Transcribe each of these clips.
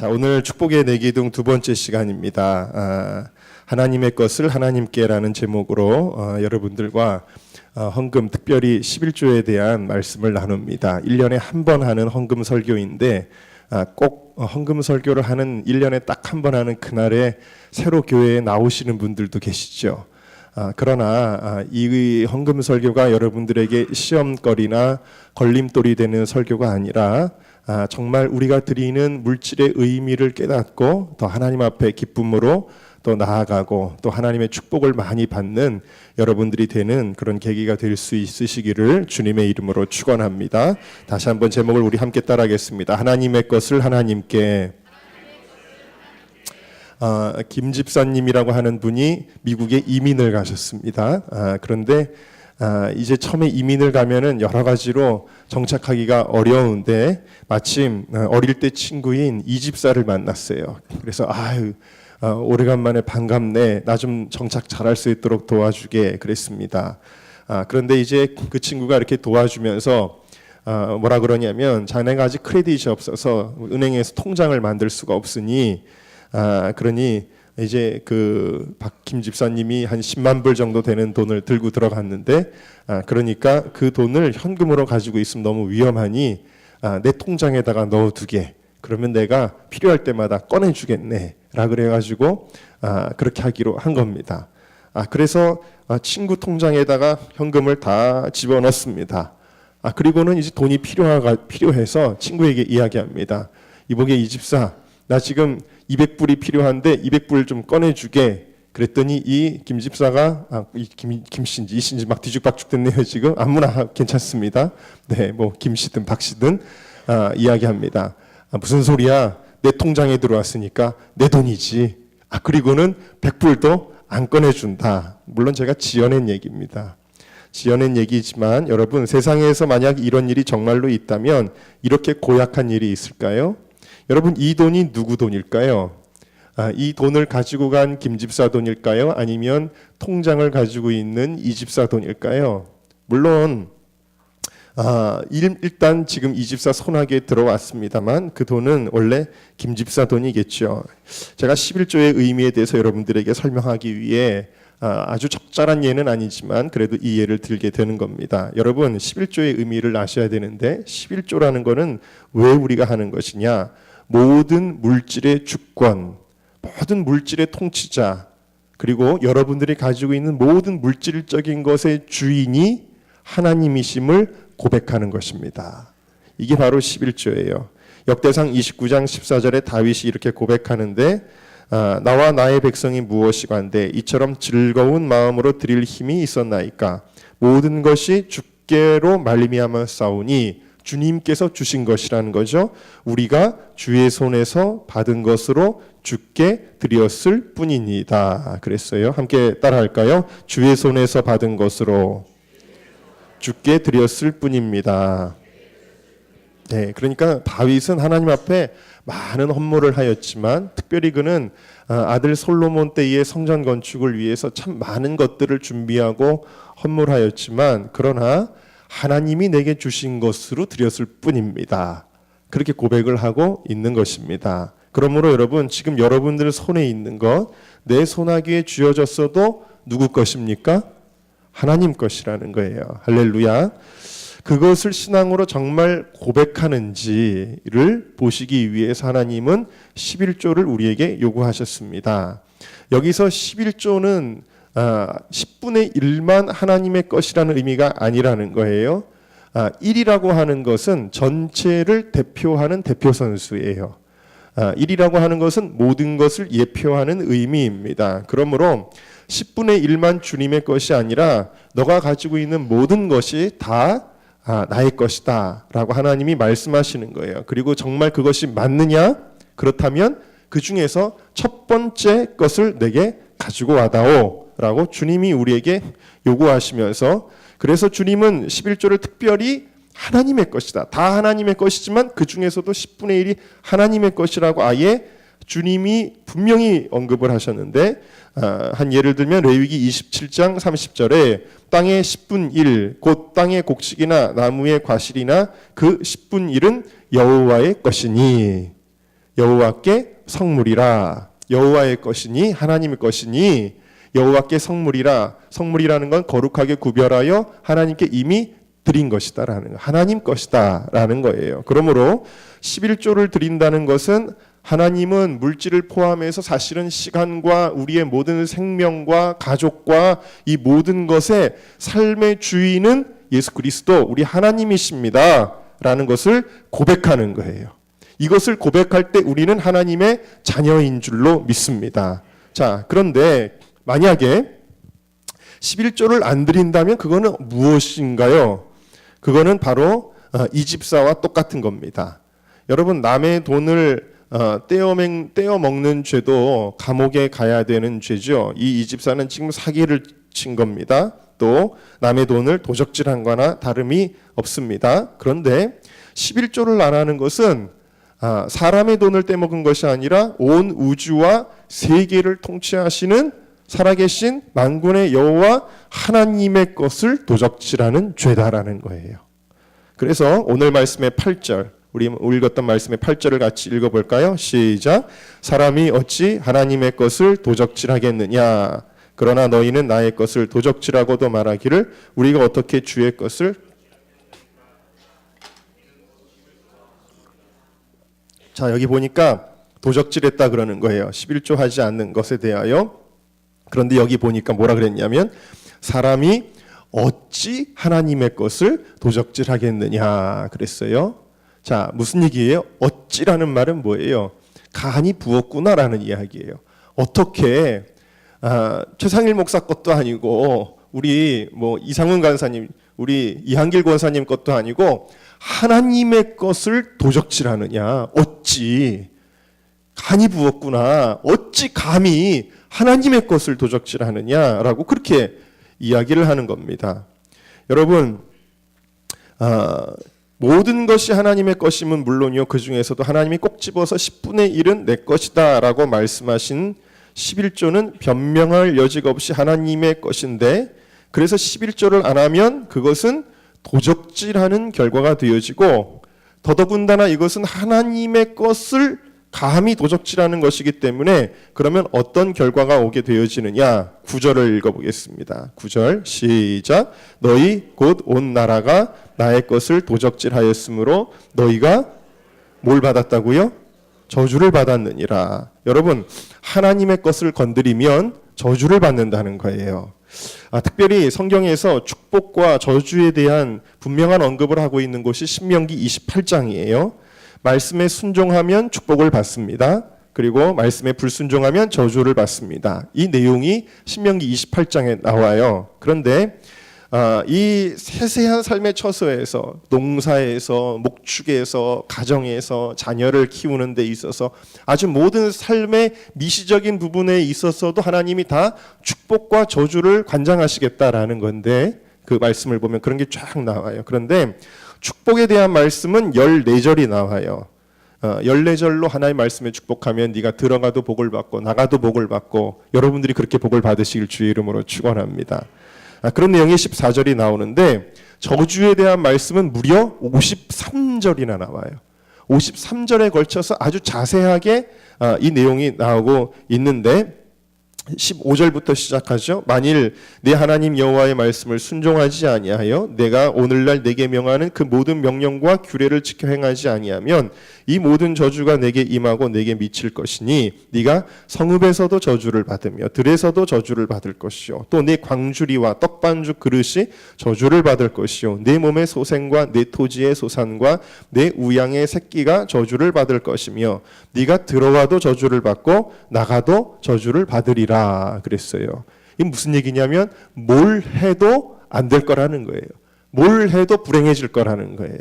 자, 오늘 축복의 내기둥 두 번째 시간입니다. 하나님의 것을 하나님께라는 제목으로 여러분들과 헌금, 특별히 11조에 대한 말씀을 나눕니다. 1년에 한 번 하는 헌금 설교인데 꼭 헌금 설교를 하는 1년에 딱 한 번 하는 그날에 새로 교회에 나오시는 분들도 계시죠. 그러나 이 헌금 설교가 여러분들에게 시험거리나 걸림돌이 되는 설교가 아니라 정말 우리가 드리는 물질의 의미를 깨닫고 더 하나님 앞에 기쁨으로 또 나아가고 또 하나님의 축복을 많이 받는 여러분들이 되는 그런 계기가 될 수 있으시기를 주님의 이름으로 축원합니다. 다시 한번 제목을 우리 함께 따라하겠습니다. 하나님의 것을 하나님께. 김 집사님이라고 하는 분이 미국에 이민을 가셨습니다. 그런데 이제 처음에 이민을 가면은 여러 가지로 정착하기가 어려운데 마침 어릴 때 친구인 이 집사를 만났어요. 그래서 오래간만에 반갑네. 나 좀 정착 잘할 수 있도록 도와주게 그랬습니다. 그런데 이제 그 친구가 이렇게 도와주면서 뭐라 그러냐면 자네가 아직 크레딧이 없어서 은행에서 통장을 만들 수가 없으니 그러니 이제 그 박김 집사님이 한 10만 불 정도 되는 돈을 들고 들어갔는데 그러니까 그 돈을 현금으로 가지고 있으면 너무 위험하니 내 통장에다가 넣어두게. 그러면 내가 필요할 때마다 꺼내주겠네 라 그래가지고 그렇게 하기로 한 겁니다. 그래서 친구 통장에다가 현금을 다 집어넣습니다. 그리고는 이제 돈이 필요해서 친구에게 이야기합니다. 이보게 이 집사, 나 지금 200불이 필요한데 200불 좀 꺼내주게. 그랬더니 이 김 집사가 김씨인지 이씨인지 막 뒤죽박죽 됐네요. 지금 아무나 괜찮습니다. 네, 뭐 김씨든 박씨든 이야기합니다. 무슨 소리야? 내 통장에 들어왔으니까 내 돈이지. 그리고는 100불도 안 꺼내준다. 물론 제가 지어낸 얘기입니다. 지어낸 얘기지만 여러분, 세상에서 만약 이런 일이 정말로 있다면 이렇게 고약한 일이 있을까요? 여러분, 이 돈이 누구 돈일까요? 이 돈을 가지고 간 김 집사 돈일까요? 아니면 통장을 가지고 있는 이 집사 돈일까요? 물론 일단 지금 이 집사 손아귀에 들어왔습니다만 그 돈은 원래 김 집사 돈이겠죠. 제가 11조의 의미에 대해서 여러분들에게 설명하기 위해 아주 적절한 예는 아니지만 그래도 이 예를 들게 되는 겁니다. 여러분, 11조의 의미를 아셔야 되는데 11조라는 거는 왜 우리가 하는 것이냐? 모든 물질의 주권, 모든 물질의 통치자, 그리고 여러분들이 가지고 있는 모든 물질적인 것의 주인이 하나님이심을 고백하는 것입니다. 이게 바로 11조예요. 역대상 29장 14절에 다윗이 이렇게 고백하는데 나와 나의 백성이 무엇이간데 이처럼 즐거운 마음으로 드릴 힘이 있었나이까. 모든 것이 주께로 말미암아 싸우니 주님께서 주신 것이라는 거죠. 우리가 주의 손에서 받은 것으로 주께 드렸을 뿐이니다. 그랬어요. 함께 따라할까요? 주의 손에서 받은 것으로 주께 드렸을 뿐입니다. 네, 그러니까 다윗은 하나님 앞에 많은 헌물을 하였지만 특별히 그는 아들 솔로몬 때의 성전 건축을 위해서 참 많은 것들을 준비하고 헌물하였지만 그러나 하나님이 내게 주신 것으로 드렸을 뿐입니다. 그렇게 고백을 하고 있는 것입니다. 그러므로 여러분, 지금 여러분들 손에 있는 것, 내 손아귀에 쥐어졌어도 누구 것입니까? 하나님 것이라는 거예요. 할렐루야. 그것을 신앙으로 정말 고백하는지를 보시기 위해서 하나님은 11조를 우리에게 요구하셨습니다. 여기서 11조는 10분의 1만 하나님의 것이라는 의미가 아니라는 거예요. 1이라고 하는 것은 전체를 대표하는 대표 선수예요. 1이라고 하는 것은 모든 것을 예표하는 의미입니다. 그러므로 10분의 1만 주님의 것이 아니라 너가 가지고 있는 모든 것이 다 나의 것이다 라고 하나님이 말씀하시는 거예요. 그리고 정말 그것이 맞느냐? 그렇다면 그 중에서 첫 번째 것을 내게 가지고 와다오 라고 주님이 우리에게 요구하시면서, 그래서 주님은 11조를 특별히 하나님의 것이다, 다 하나님의 것이지만 그 중에서도 10분의 1이 하나님의 것이라고 아예 주님이 분명히 언급을 하셨는데, 한 예를 들면 레위기 27장 30절에 땅의 10분 1, 곧 땅의 곡식이나 나무의 과실이나 그 10분 1은 여호와의 것이니, 여호와께 성물이라. 여호와의 것이니 하나님의 것이니 여호와께 성물이라. 성물이라는 건 거룩하게 구별하여 하나님께 이미 드린 것이다라는 거. 하나님 것이다라는 거예요. 그러므로 11조를 드린다는 것은 하나님은 물질을 포함해서 사실은 시간과 우리의 모든 생명과 가족과 이 모든 것의 삶의 주인은 예수 그리스도 우리 하나님이십니다 라는 것을 고백하는 거예요. 이것을 고백할 때 우리는 하나님의 자녀인 줄로 믿습니다. 자, 그런데 만약에 11조를 안 드린다면 그거는 무엇인가요? 그거는 바로 이 집사와 똑같은 겁니다. 여러분, 남의 돈을 떼어 먹는 죄도 감옥에 가야 되는 죄죠. 이 집사는 지금 사기를 친 겁니다. 또 남의 돈을 도적질한 거나 다름이 없습니다. 그런데 11조를 안 하는 것은 사람의 돈을 떼먹은 것이 아니라 온 우주와 세계를 통치하시는 살아계신 만군의 여호와 하나님의 것을 도적질하는 죄다라는 거예요. 그래서 오늘 말씀의 8절, 우리 읽었던 말씀의 8절을 같이 읽어볼까요? 시작. 사람이 어찌 하나님의 것을 도적질하겠느냐. 그러나 너희는 나의 것을 도적질하고도 말하기를 우리가 어떻게 주의 것을. 자, 여기 보니까 도적질했다 그러는 거예요. 11조 하지 않는 것에 대하여. 그런데 여기 보니까 뭐라 그랬냐면 사람이 어찌 하나님의 것을 도적질하겠느냐 그랬어요. 자, 무슨 얘기예요? 어찌라는 말은 뭐예요? 간이 부었구나라는 이야기예요. 어떻게 최상일 목사 것도 아니고 우리 이상훈 간사님, 우리 이한길 권사님 것도 아니고 하나님의 것을 도적질하느냐? 어찌 간이 부었구나. 어찌 감히 하나님의 것을 도적질하느냐라고 그렇게 이야기를 하는 겁니다. 여러분, 모든 것이 하나님의 것이면 물론이요, 그 중에서도 하나님이 꼭 집어서 10분의 1은 내 것이다 라고 말씀하신 11조는 변명할 여지가 없이 하나님의 것인데, 그래서 11조를 안 하면 그것은 도적질하는 결과가 되어지고, 더더군다나 이것은 하나님의 것을 감히 도적질하는 것이기 때문에 그러면 어떤 결과가 오게 되어지느냐. 9절을 읽어보겠습니다. 9절 시작. 너희 곧 온 나라가 나의 것을 도적질하였으므로 너희가 뭘 받았다고요? 저주를 받았느니라. 여러분, 하나님의 것을 건드리면 저주를 받는다는 거예요. 특별히 성경에서 축복과 저주에 대한 분명한 언급을 하고 있는 곳이 신명기 28장이에요. 말씀에 순종하면 축복을 받습니다. 그리고 말씀에 불순종하면 저주를 받습니다. 이 내용이 신명기 28장에 나와요. 그런데 이 세세한 삶의 처소에서, 농사에서, 목축에서, 가정에서, 자녀를 키우는 데 있어서 아주 모든 삶의 미시적인 부분에 있어서도 하나님이 다 축복과 저주를 관장하시겠다라는 건데, 그 말씀을 보면 그런 게 쫙 나와요. 그런데 축복에 대한 말씀은 14절이 나와요. 14절로 하나의 말씀에 축복하면 네가 들어가도 복을 받고 나가도 복을 받고, 여러분들이 그렇게 복을 받으시길 주의 이름으로 축원합니다. 그런 내용이 14절이 나오는데 저주에 대한 말씀은 무려 53절이나 나와요. 53절에 걸쳐서 아주 자세하게 이 내용이 나오고 있는데 15절부터 시작하죠. 만일 내 하나님 여호와의 말씀을 순종하지 아니하여 내가 오늘날 내게 명하는 그 모든 명령과 규례를 지켜 행하지 아니하면 이 모든 저주가 내게 임하고 내게 미칠 것이니 네가 성읍에서도 저주를 받으며 들에서도 저주를 받을 것이요 또 내 광주리와 떡반죽 그릇이 저주를 받을 것이요 내 몸의 소생과 내 토지의 소산과 내 우양의 새끼가 저주를 받을 것이며 네가 들어와도 저주를 받고 나가도 저주를 받으리라 그랬어요. 이게 무슨 얘기냐면 뭘 해도 안 될 거라는 거예요. 뭘 해도 불행해질 거라는 거예요.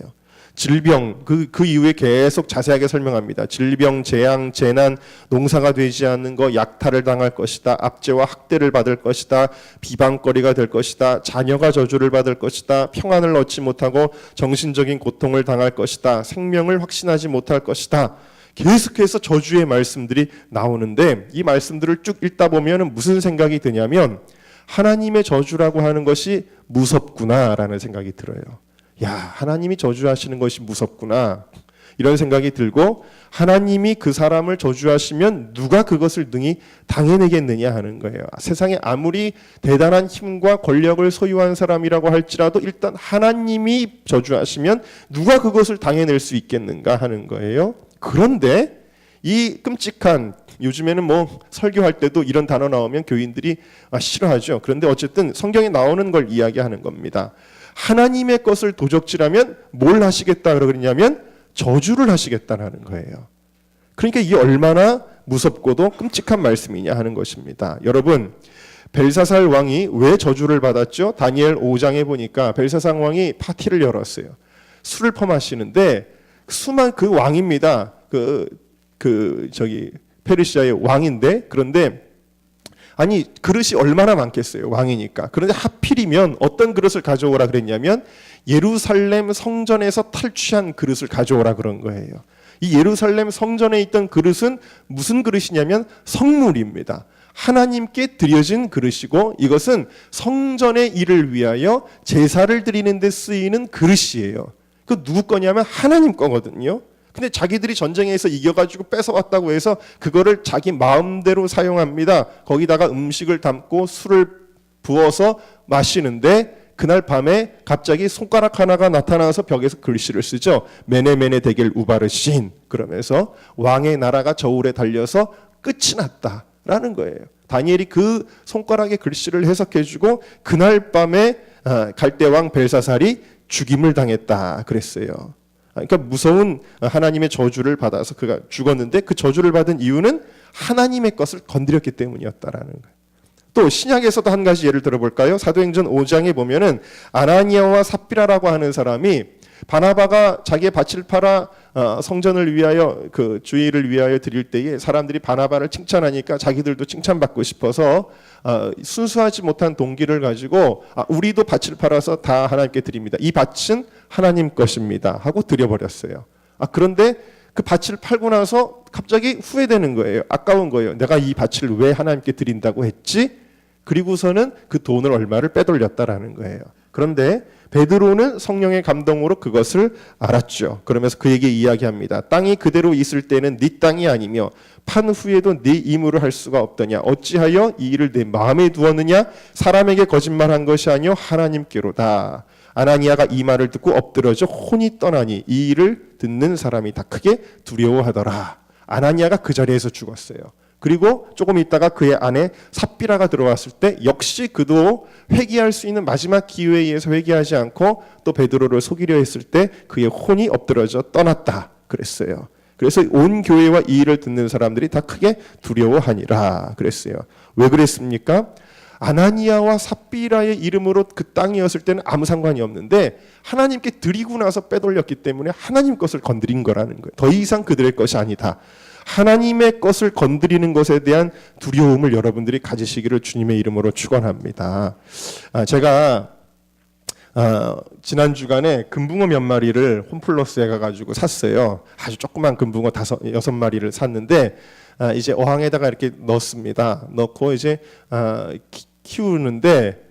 질병, 그 이후에 계속 자세하게 설명합니다. 질병, 재앙, 재난, 농사가 되지 않는 거, 약탈을 당할 것이다. 압제와 학대를 받을 것이다. 비방거리가 될 것이다. 자녀가 저주를 받을 것이다. 평안을 얻지 못하고 정신적인 고통을 당할 것이다. 생명을 확신하지 못할 것이다. 계속해서 저주의 말씀들이 나오는데 이 말씀들을 쭉 읽다 보면 무슨 생각이 드냐면 하나님의 저주라고 하는 것이 무섭구나라는 생각이 들어요. 야, 하나님이 저주하시는 것이 무섭구나. 이런 생각이 들고, 하나님이 그 사람을 저주하시면 누가 그것을 능히 당해내겠느냐 하는 거예요. 세상에 아무리 대단한 힘과 권력을 소유한 사람이라고 할지라도 일단 하나님이 저주하시면 누가 그것을 당해낼 수 있겠는가 하는 거예요. 그런데 이 끔찍한, 요즘에는 뭐 설교할 때도 이런 단어 나오면 교인들이 싫어하죠. 그런데 어쨌든 성경에 나오는 걸 이야기하는 겁니다. 하나님의 것을 도적질하면 뭘 하시겠다 그러냐면 저주를 하시겠다는 거예요. 그러니까 이게 얼마나 무섭고도 끔찍한 말씀이냐 하는 것입니다. 여러분, 벨사살 왕이 왜 저주를 받았죠? 다니엘 5장에 보니까 벨사살 왕이 파티를 열었어요. 술을 퍼마시는데 수만 그 왕입니다. 페르시아의 왕인데, 그런데 아니 그릇이 얼마나 많겠어요, 왕이니까. 그런데 하필이면 어떤 그릇을 가져오라 그랬냐면 예루살렘 성전에서 탈취한 그릇을 가져오라 그런 거예요. 이 예루살렘 성전에 있던 그릇은 무슨 그릇이냐면 성물입니다. 하나님께 드려진 그릇이고, 이것은 성전의 일을 위하여 제사를 드리는 데 쓰이는 그릇이에요. 그 누구 거냐면 하나님 거거든요. 근데 자기들이 전쟁에서 이겨가지고 뺏어왔다고 해서 그거를 자기 마음대로 사용합니다. 거기다가 음식을 담고 술을 부어서 마시는데, 그날 밤에 갑자기 손가락 하나가 나타나서 벽에서 글씨를 쓰죠. 메네메네 데겔 우바르신, 그러면서 왕의 나라가 저울에 달려서 끝이 났다라는 거예요. 다니엘이 그 손가락에 글씨를 해석해주고 그날 밤에 갈대왕 벨사살이 죽임을 당했다 그랬어요. 그러니까 무서운 하나님의 저주를 받아서 그가 죽었는데, 그 저주를 받은 이유는 하나님의 것을 건드렸기 때문이었다라는 거예요. 또 신약에서도 한 가지 예를 들어볼까요? 사도행전 5장에 보면은 아나니아와 삽비라라고 하는 사람이 바나바가 자기의 밭을 팔아 성전을 위하여, 그 주의를 위하여 드릴 때에 사람들이 바나바를 칭찬하니까 자기들도 칭찬받고 싶어서 순수하지 못한 동기를 가지고 우리도 밭을 팔아서 다 하나님께 드립니다. 이 밭은 하나님 것입니다 하고 드려버렸어요. 그런데 그 밭을 팔고 나서 갑자기 후회되는 거예요. 아까운 거예요. 내가 이 밭을 왜 하나님께 드린다고 했지? 그리고서는 그 돈을 얼마를 빼돌렸다라는 거예요. 그런데 베드로는 성령의 감동으로 그것을 알았죠. 그러면서 그에게 이야기합니다. 땅이 그대로 있을 때는 네 땅이 아니며 판 후에도 네 임무를 할 수가 없더냐. 어찌하여 이 일을 내 마음에 두었느냐. 사람에게 거짓말한 것이 아니요 하나님께로다. 아나니아가 이 말을 듣고 엎드러져 혼이 떠나니 이 일을 듣는 사람이 다 크게 두려워하더라. 아나니아가 그 자리에서 죽었어요. 그리고 조금 있다가 그의 아내 삽비라가 들어왔을 때 역시 그도 회개할 수 있는 마지막 기회에 의해서 회개하지 않고 또 베드로를 속이려 했을 때 그의 혼이 엎드러져 떠났다 그랬어요. 그래서 온 교회와 이 일을 듣는 사람들이 다 크게 두려워하니라 그랬어요. 왜 그랬습니까? 아나니아와 삽비라의 이름으로 그 땅이었을 때는 아무 상관이 없는데 하나님께 드리고 나서 빼돌렸기 때문에 하나님 것을 건드린 거라는 거예요. 더 이상 그들의 것이 아니다. 하나님의 것을 건드리는 것에 대한 두려움을 여러분들이 가지시기를 주님의 이름으로 축원합니다. 제가 지난 주간에 금붕어 몇 마리를 홈플러스에 가가지고 샀어요. 아주 조그만 금붕어 6마리를 샀는데 이제 어항에다가 이렇게 넣습니다. 넣고 이제 키우는데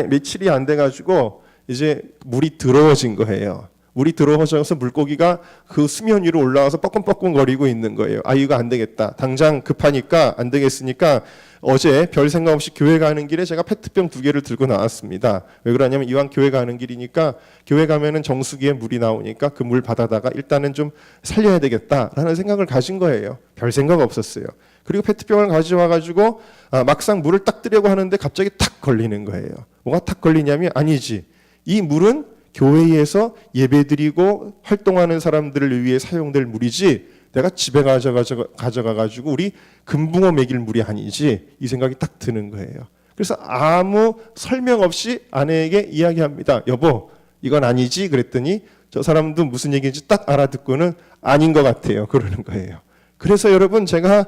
며칠이 안 돼가지고 이제 물이 더러워진 거예요. 물이 더러워져서 물고기가 그 수면 위로 올라와서 뻐끔뻐끔거리고 있는 거예요. 이거 안 되겠다. 당장 급하니까 안 되겠으니까 어제 별 생각 없이 교회 가는 길에 제가 페트병 2개를 들고 나왔습니다. 왜 그러냐면 이왕 교회 가는 길이니까 교회 가면은 정수기에 물이 나오니까 그 물 받아다가 일단은 좀 살려야 되겠다라는 생각을 가진 거예요. 별 생각 없었어요. 그리고 페트병을 가져와가지고 막상 물을 딱 뜨려고 하는데 갑자기 탁 걸리는 거예요. 뭐가 탁 걸리냐면 아니지. 이 물은 교회에서 예배드리고 활동하는 사람들을 위해 사용될 물이지 내가 집에 가져가가지고 우리 금붕어 먹일 물이 아니지, 이 생각이 딱 드는 거예요. 그래서 아무 설명 없이 아내에게 이야기합니다. 여보, 이건 아니지. 그랬더니 저 사람도 무슨 얘기인지 딱 알아듣고는 아닌 것 같아요 그러는 거예요. 그래서 여러분 제가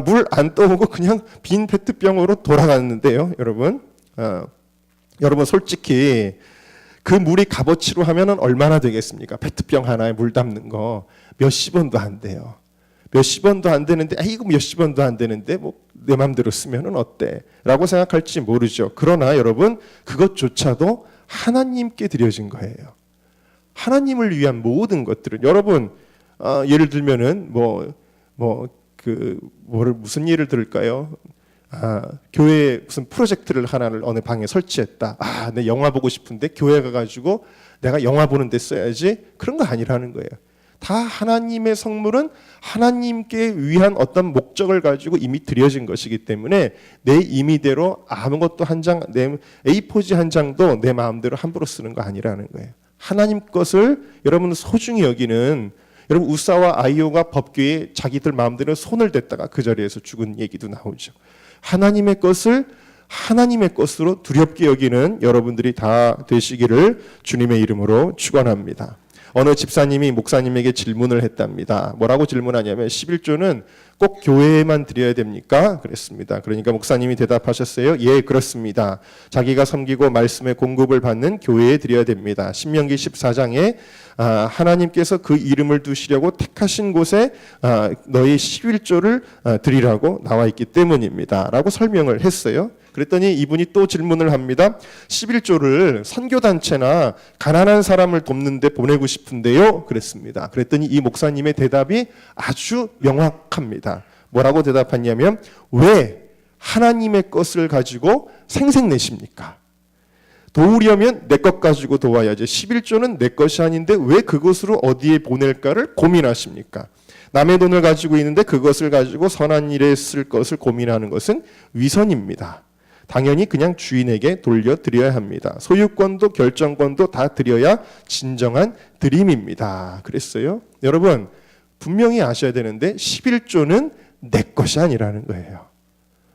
물 안 떠오고 그냥 빈 페트병으로 돌아갔는데요. 여러분 솔직히 그 물이 값어치로 하면은 얼마나 되겠습니까? 페트병 하나에 물 담는 거 몇십 원도 안 돼요. 몇십 원도 안 되는데 이거 몇십 원도 안 되는데 뭐 내 맘대로 쓰면은 어때? 라고 생각할지 모르죠. 그러나 여러분 그것조차도 하나님께 드려진 거예요. 하나님을 위한 모든 것들은 여러분 예를 들면은 무슨 예를 들을까요? 교회에 무슨 프로젝트를 하나를 어느 방에 설치했다. 내 영화 보고 싶은데 교회 가가지고 내가 영화 보는 데 써야지. 그런 거 아니라는 거예요. 다 하나님의 성물은 하나님께 위한 어떤 목적을 가지고 이미 드려진 것이기 때문에 내 임의대로 아무것도 내 A4지 한 장도 내 마음대로 함부로 쓰는 거 아니라는 거예요. 하나님 것을 여러분은 소중히 여기는, 여러분 우사와 아이오가 법궤에 자기들 마음대로 손을 댔다가 그 자리에서 죽은 얘기도 나오죠. 하나님의 것을 하나님의 것으로 두렵게 여기는 여러분들이 다 되시기를 주님의 이름으로 축원합니다. 어느 집사님이 목사님에게 질문을 했답니다. 뭐라고 질문하냐면 11조는 꼭 교회에만 드려야 됩니까? 그랬습니다. 그러니까 목사님이 대답하셨어요. 예, 그렇습니다. 자기가 섬기고 말씀의 공급을 받는 교회에 드려야 됩니다. 신명기 14장에 하나님께서 그 이름을 두시려고 택하신 곳에 너희 11조를 드리라고 나와 있기 때문입니다. 라고 설명을 했어요. 그랬더니 이분이 또 질문을 합니다. 11조를 선교단체나 가난한 사람을 돕는 데 보내고 싶은데요. 그랬습니다. 그랬더니 이 목사님의 대답이 아주 명확합니다. 뭐라고 대답했냐면, 왜 하나님의 것을 가지고 생색내십니까? 도우려면 내 것 가지고 도와야지. 11조는 내 것이 아닌데 왜 그것으로 어디에 보낼까를 고민하십니까? 남의 돈을 가지고 있는데 그것을 가지고 선한 일에 쓸 것을 고민하는 것은 위선입니다. 당연히 그냥 주인에게 돌려드려야 합니다. 소유권도 결정권도 다 드려야 진정한 드림입니다. 그랬어요. 여러분 분명히 아셔야 되는데 11조는 내 것이 아니라는 거예요.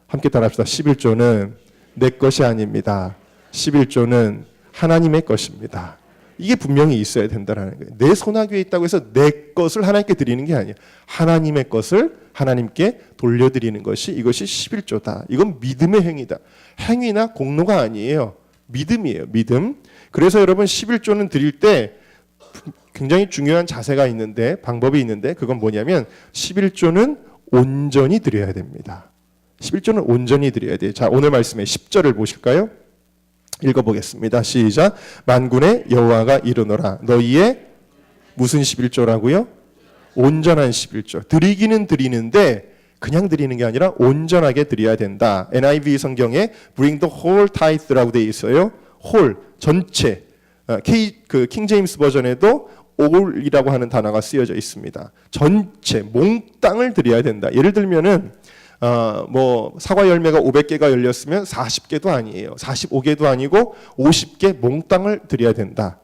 함께 따라합시다. 11조는 내 것이 아닙니다. 11조는 하나님의 것입니다. 이게 분명히 있어야 된다는 거예요. 내 손아귀에 있다고 해서 내 것을 하나님께 드리는 게 아니에요. 하나님의 것을 하나님께 돌려드리는 것이, 이것이 11조다. 이건 믿음의 행위다. 행위나 공로가 아니에요. 믿음이에요. 믿음. 그래서 여러분 11조는 드릴 때 굉장히 중요한 자세가 있는데, 방법이 있는데, 그건 뭐냐면 11조는 온전히 드려야 됩니다. 11조는 온전히 드려야 돼요. 자, 오늘 말씀의 10절을 보실까요? 읽어보겠습니다. 시작. 만군의 여호와가 이르노라. 너희의 무슨 11조라고요? 온전한 11조. 드리기는 드리는데 그냥 드리는 게 아니라 온전하게 드려야 된다. NIV 성경에 bring the whole tithe라고 되어 있어요. whole, 전체. 킹 제임스 버전에도 all이라고 하는 단어가 쓰여져 있습니다. 전체, 몽땅을 드려야 된다. 예를 들면은 사과 열매가 500개가 열렸으면 40개도 아니에요. 45개도 아니고 50개 몽땅을 드려야 된다.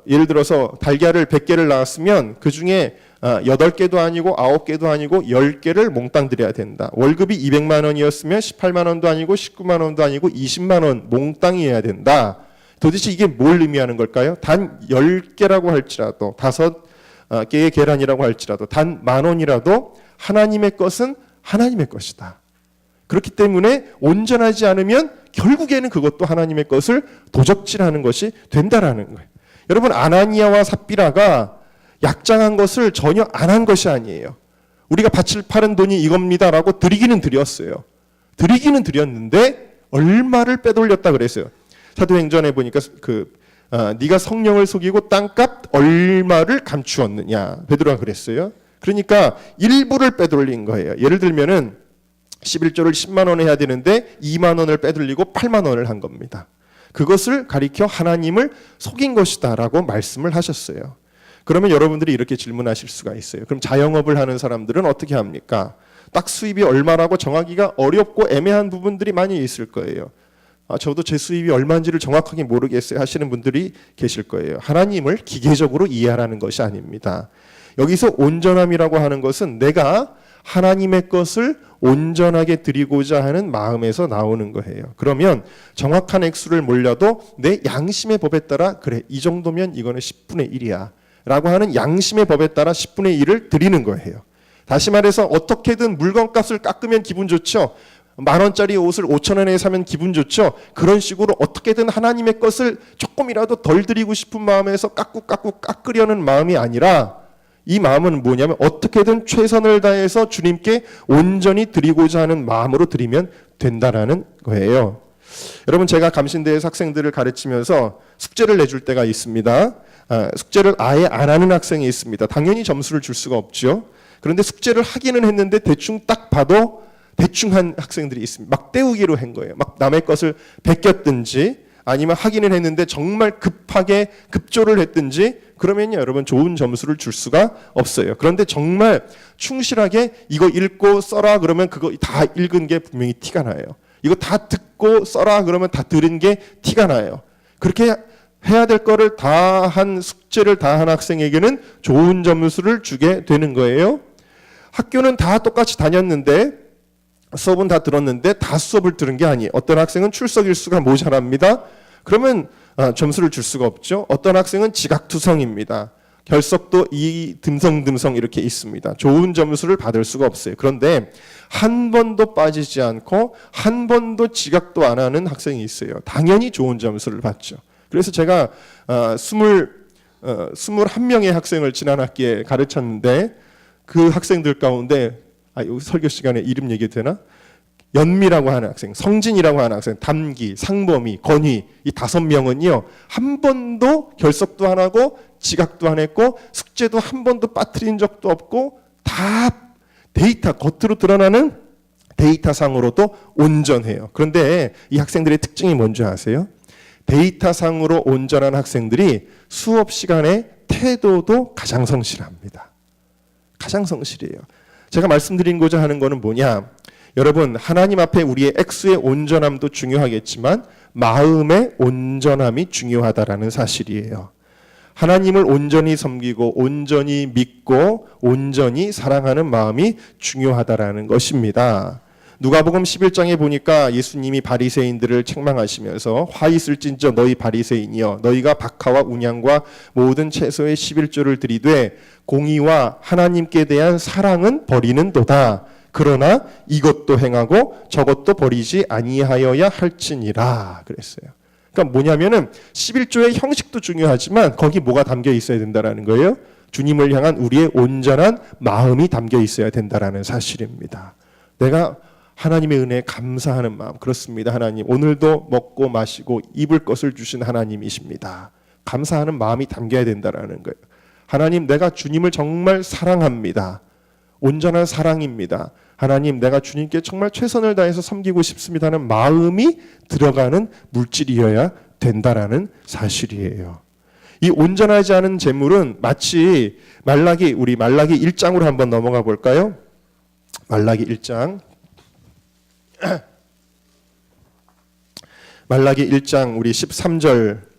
예를 들어서 달걀을 100개를 낳았으면 그 중에 8개도 아니고 9개도 아니고 10개를 몽땅 드려야 된다. 월급이 200만 원이었으면 18만 원도 아니고 19만 원도 아니고 20만 원 몽땅이어야 된다. 도대체 이게 뭘 의미하는 걸까요? 단 10개라고 할지라도, 5개의 계란이라고 할지라도, 단 10,000원이라도 하나님의 것은 하나님의 것이다. 그렇기 때문에 온전하지 않으면 결국에는 그것도 하나님의 것을 도적질하는 것이 된다라는 거예요. 여러분 아나니아와 삽비라가 약장한 것을 전혀 안 한 것이 아니에요. 우리가 밭을 파는 돈이 이겁니다라고 드리기는 드렸어요. 드리기는 드렸는데 얼마를 빼돌렸다 그랬어요. 사도행전에 보니까 네가 성령을 속이고 땅값 얼마를 감추었느냐 베드로가 그랬어요. 그러니까 일부를 빼돌린 거예요. 예를 들면은 11조를 10만 원에 해야 되는데 2만 원을 빼돌리고 8만 원을 한 겁니다. 그것을 가리켜 하나님을 속인 것이다라고 말씀을 하셨어요. 그러면 여러분들이 이렇게 질문하실 수가 있어요. 그럼 자영업을 하는 사람들은 어떻게 합니까? 딱 수입이 얼마라고 정하기가 어렵고 애매한 부분들이 많이 있을 거예요. 저도 제 수입이 얼마인지를 정확하게 모르겠어요 하시는 분들이 계실 거예요. 하나님을 기계적으로 이해하라는 것이 아닙니다. 여기서 온전함이라고 하는 것은 내가 하나님의 것을 온전하게 드리고자 하는 마음에서 나오는 거예요. 그러면 정확한 액수를 몰라도 내 양심의 법에 따라 그래 이 정도면 이거는 10분의 1이야 라고 하는 양심의 법에 따라 10분의 1을 드리는 거예요. 다시 말해서 어떻게든 물건값을 깎으면 기분 좋죠. 10,000원짜리 옷을 5,000원에 사면 기분 좋죠. 그런 식으로 어떻게든 하나님의 것을 조금이라도 덜 드리고 싶은 마음에서 깎으려는 마음이 아니라 이 마음은 뭐냐면 어떻게든 최선을 다해서 주님께 온전히 드리고자 하는 마음으로 드리면 된다라는 거예요. 여러분 제가 감신대에서 학생들을 가르치면서 숙제를 내줄 때가 있습니다. 숙제를 아예 안 하는 학생이 있습니다. 당연히 점수를 줄 수가 없죠. 그런데 숙제를 하기는 했는데 대충 딱 봐도 대충 한 학생들이 있습니다. 막 때우기로 한 거예요. 막 남의 것을 베꼈든지 아니면 하기는 했는데 정말 급하게 급조를 했든지 그러면요 여러분 좋은 점수를 줄 수가 없어요. 그런데 정말 충실하게 이거 읽고 써라 그러면 그거 다 읽은 게 분명히 티가 나요. 이거 다 듣고 써라 그러면 다 들은 게 티가 나요. 그렇게 해야 될 거를 다 한 숙제를 다 한 학생에게는 좋은 점수를 주게 되는 거예요. 학교는 다 똑같이 다녔는데 수업은 다 들었는데 다 수업을 들은 게 아니에요. 어떤 학생은 출석 일수가 모자랍니다. 그러면 점수를 줄 수가 없죠. 어떤 학생은 지각투성입니다. 결석도 이 듬성듬성 이렇게 있습니다. 좋은 점수를 받을 수가 없어요. 그런데 한 번도 빠지지 않고 한 번도 지각도 안 하는 학생이 있어요. 당연히 좋은 점수를 받죠. 그래서 제가 21명의 학생을 지난 학기에 가르쳤는데 그 학생들 가운데 여기 설교 시간에 이름 얘기해도 되나? 연미라고 하는 학생, 성진이라고 하는 학생, 담기, 상범이, 건희 이 5명은요 한 번도 결석도 안 하고 지각도 안 했고 숙제도 한 번도 빠뜨린 적도 없고 다 데이터 겉으로 드러나는 데이터상으로도 온전해요. 그런데 이 학생들의 특징이 뭔지 아세요? 데이터상으로 온전한 학생들이 수업 시간에 태도도 가장 성실합니다. 가장 성실해요. 제가 말씀드리고자 하는 거는 뭐냐? 여러분 하나님 앞에 우리의 액수의 온전함도 중요하겠지만 마음의 온전함이 중요하다라는 사실이에요. 하나님을 온전히 섬기고 온전히 믿고 온전히 사랑하는 마음이 중요하다라는 것입니다. 누가복음 11장에 보니까 예수님이 바리새인들을 책망하시면서 화 있을진저 너희 바리새인이여 너희가 박하와 운양과 모든 채소의 11조를 드리되 공의와 하나님께 대한 사랑은 버리는도다. 그러나 이것도 행하고 저것도 버리지 아니하여야 할지니라 그랬어요. 그러니까 뭐냐면은 11조의 형식도 중요하지만 거기 뭐가 담겨 있어야 된다라는 거예요. 주님을 향한 우리의 온전한 마음이 담겨 있어야 된다라는 사실입니다. 내가 하나님의 은혜에 감사하는 마음. 그렇습니다. 하나님 오늘도 먹고 마시고 입을 것을 주신 하나님이십니다. 감사하는 마음이 담겨야 된다라는 거예요. 하나님 내가 주님을 정말 사랑합니다. 온전한 사랑입니다. 하나님 내가 주님께 정말 최선을 다해서 섬기고 싶습니다는 마음이 들어가는 물질이어야 된다라는 사실이에요. 이 온전하지 않은 재물은 마치 우리 말라기 1장으로 한번 넘어가 볼까요? 말라기 1장 말라기 1장 우리 13절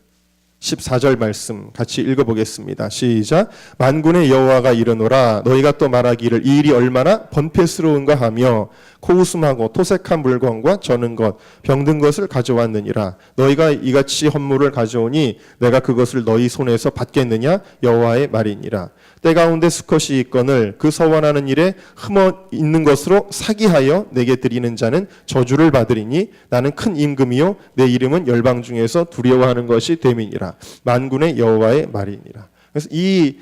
14절 말씀 같이 읽어보겠습니다. 시작. 만군의 여호와가 이르노라 너희가 또 말하기를 이 일이 얼마나 번패스러운가 하며 코웃음하고 토색한 물건과 저는 것 병든 것을 가져왔느니라. 너희가 이같이 헌물을 가져오니 내가 그것을 너희 손에서 받겠느냐 여호와의 말이니라. 때 가운데 수컷이 있거늘 그 서원하는 일에 흠어 있는 것으로 사기하여 내게 드리는 자는 저주를 받으리니 나는 큰 임금이요 내 이름은 열방 중에서 두려워하는 것이 됨이니라. 만군의 여호와의 말이니라. 그래서 이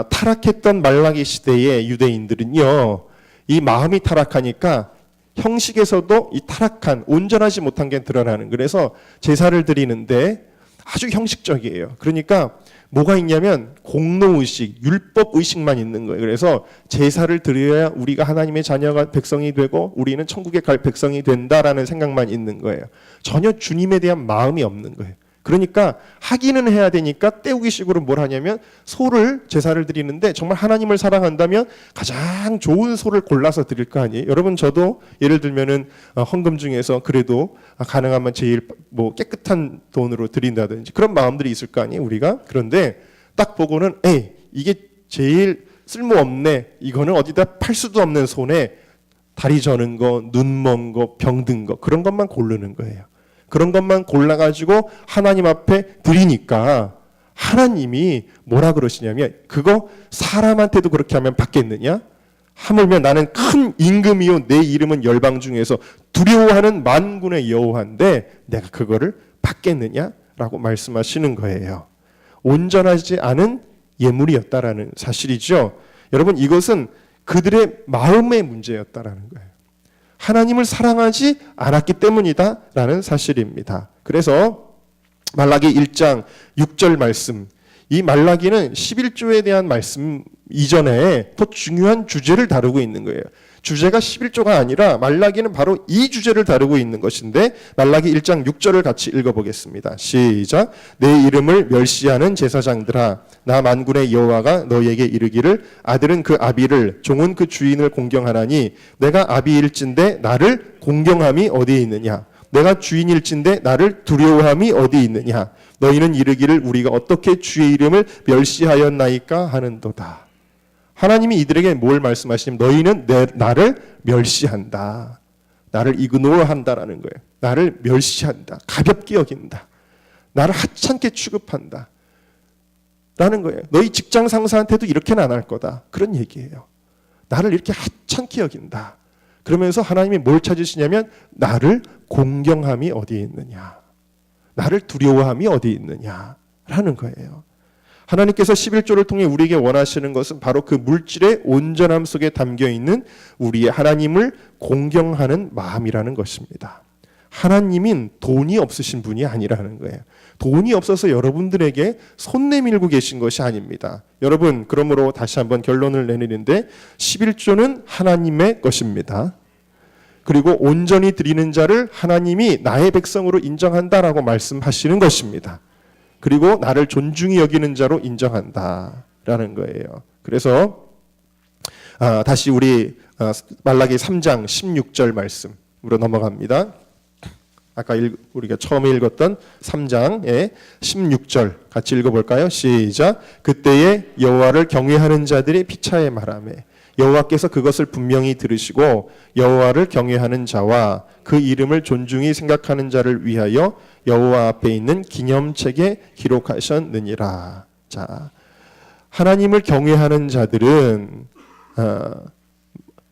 타락했던 말라기 시대의 유대인들은요 이 마음이 타락하니까 형식에서도 이 타락한 온전하지 못한 게 드러나는. 그래서 제사를 드리는데 아주 형식적이에요. 그러니까 뭐가 있냐면 공로의식, 율법의식만 있는 거예요. 그래서 제사를 드려야 우리가 하나님의 자녀가 백성이 되고 우리는 천국에 갈 백성이 된다라는 생각만 있는 거예요. 전혀 주님에 대한 마음이 없는 거예요. 그러니까 하기는 해야 되니까 때우기식으로 뭘 하냐면 소를 제사를 드리는데 정말 하나님을 사랑한다면 가장 좋은 소를 골라서 드릴 거 아니에요. 여러분 저도 예를 들면은 헌금 중에서 그래도 가능하면 제일 뭐 깨끗한 돈으로 드린다든지 그런 마음들이 있을 거 아니에요 우리가. 그런데 딱 보고는 이게 제일 쓸모없네, 이거는 어디다 팔 수도 없는 손에 다리 저는 거, 눈 먼 거, 병든 거 그런 것만 고르는 거예요. 그런 것만 골라가지고 하나님 앞에 드리니까 하나님이 뭐라 그러시냐면 그거 사람한테도 그렇게 하면 받겠느냐? 하물며 나는 큰 임금이요 내 이름은 열방 중에서 두려워하는 만군의 여호와인데 내가 그거를 받겠느냐라고 말씀하시는 거예요. 온전하지 않은 예물이었다라는 사실이죠. 여러분 이것은 그들의 마음의 문제였다라는 거예요. 하나님을 사랑하지 않았기 때문이다라는 사실입니다. 그래서 말라기 1장 6절 말씀 이 말라기는 11조에 대한 말씀 이전에 더 중요한 주제를 다루고 있는 거예요. 주제가 11조가 아니라 말라기는 바로 이 주제를 다루고 있는 것인데, 말라기 1장 6절을 같이 읽어보겠습니다. 시작. 내 이름을 멸시하는 제사장들아, 나 만군의 여호와가 너희에게 이르기를 아들은 그 아비를, 종은 그 주인을 공경하나니 내가 아비일진데 나를 공경함이 어디에 있느냐? 내가 주인일진데 나를 두려워함이 어디 있느냐? 너희는 이르기를 우리가 어떻게 주의 이름을 멸시하였나이까 하는도다. 하나님이 이들에게 뭘 말씀하시냐면 너희는 나를 멸시한다. 나를 이그노어한다라는 거예요. 나를 멸시한다. 가볍게 여긴다. 나를 하찮게 취급한다. 라는 거예요. 너희 직장 상사한테도 이렇게는 안 할 거다. 그런 얘기예요. 나를 이렇게 하찮게 여긴다. 그러면서 하나님이 뭘 찾으시냐면 나를 공경함이 어디에 있느냐, 나를 두려워함이 어디에 있느냐 라는 거예요. 하나님께서 11조를 통해 우리에게 원하시는 것은 바로 그 물질의 온전함 속에 담겨있는 우리의 하나님을 공경하는 마음이라는 것입니다. 하나님은 돈이 없으신 분이 아니라는 거예요. 돈이 없어서 여러분들에게 손 내밀고 계신 것이 아닙니다. 여러분, 그러므로 다시 한번 결론을 내리는데 11조는 하나님의 것입니다. 그리고 온전히 드리는 자를 하나님이 나의 백성으로 인정한다라고 말씀하시는 것입니다. 그리고 나를 존중히 여기는 자로 인정한다라는 거예요. 그래서 다시 우리 말라기 3장 16절 말씀으로 넘어갑니다. 아까 우리가 처음에 읽었던 3장의 16절 같이 읽어볼까요? 시작. 그때에 여호와를 경외하는 자들이 피차에 말하며 여호와께서 그것을 분명히 들으시고 여호와를 경외하는 자와 그 이름을 존중히 생각하는 자를 위하여 여호와 앞에 있는 기념책에 기록하셨느니라. 자, 하나님을 경외하는 자들은